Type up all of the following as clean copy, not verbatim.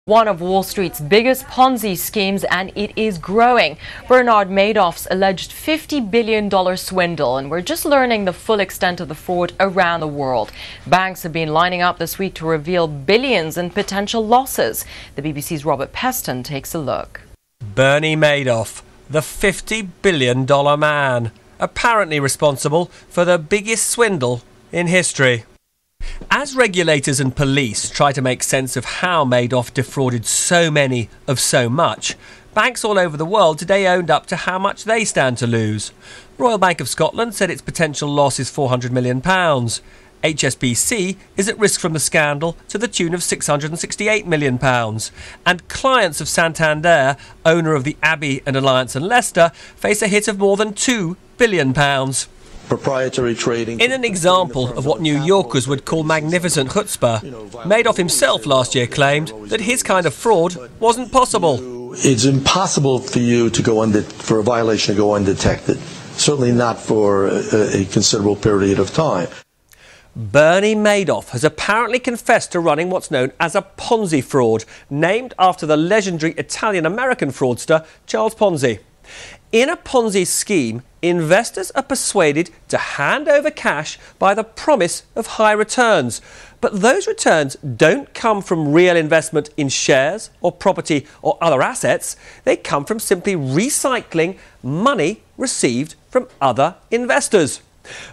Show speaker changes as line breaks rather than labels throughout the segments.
One of Wall Street's biggest Ponzi schemes, and it is growing. Bernard Madoff's alleged $50 billion swindle, and we're just learning the full extent of the fraud around the world. Banks have been lining up this week to reveal billions in potential losses. The BBC's Robert Peston takes a look.
Bernie Madoff, the $50 billion man, apparently responsible for the biggest swindle in history. As regulators and police try to make sense of how Madoff defrauded so many of so much, banks all over the world today owned up to how much they stand to lose. Royal Bank of Scotland said its potential loss is £400 million. HSBC is at risk from the scandal to the tune of £668 million. And clients of Santander, owner of the Abbey and Alliance and Leicester, face a hit of more than £2 billion.
Proprietary trading.
In an example of what New Yorkers would call magnificent chutzpah, Madoff himself last year claimed that his kind of fraud wasn't possible.
It's impossible for you to go for a violation to go undetected, certainly not for a considerable period of time.
Bernie Madoff has apparently confessed to running what's known as a Ponzi fraud, named after the legendary Italian-American fraudster Charles Ponzi. In a Ponzi scheme, investors are persuaded to hand over cash by the promise of high returns. But those returns don't come from real investment in shares or property or other assets. They come from simply recycling money received from other investors.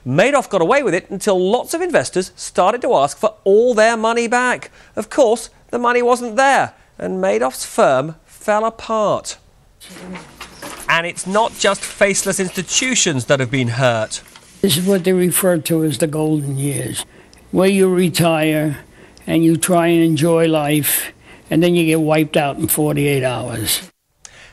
Madoff got away with it until lots of investors started to ask for all their money back. Of course, the money wasn't there, and Madoff's firm fell apart. And it's not just faceless institutions that have been hurt.
This is what they refer to as the golden years, where you retire and you try and enjoy life, and then you get wiped out in 48 hours.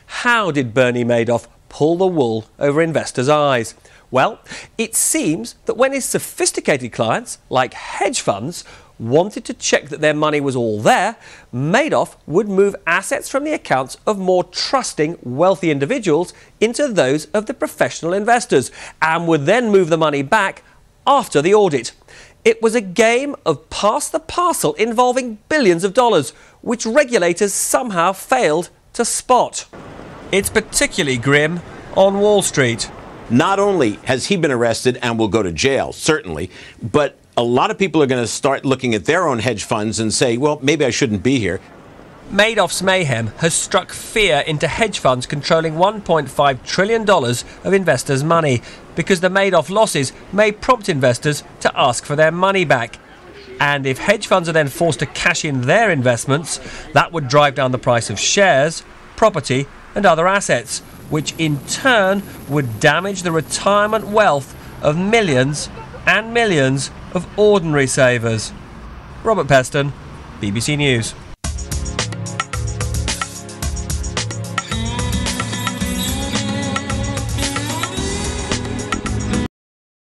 How did Bernie Madoff pull the wool over investors' eyes? Well, it seems that when his sophisticated clients, like hedge funds, wanted to check that their money was all there, Madoff would move assets from the accounts of more trusting, wealthy individuals into those of the professional investors, and would then move the money back after the audit. It was a game of pass the parcel involving billions of dollars, which regulators somehow failed to spot. It's particularly grim on Wall Street.
Not only has he been arrested and will go to jail, certainly, but a lot of people are going to start looking at their own hedge funds and say, well, maybe I shouldn't be here.
Madoff's mayhem has struck fear into hedge funds controlling $1.5 trillion of investors' money, because the Madoff losses may prompt investors to ask for their money back. And if hedge funds are then forced to cash in their investments, that would drive down the price of shares, property and other assets, which in turn would damage the retirement wealth of millions and millions of ordinary savers. Robert Peston, BBC News.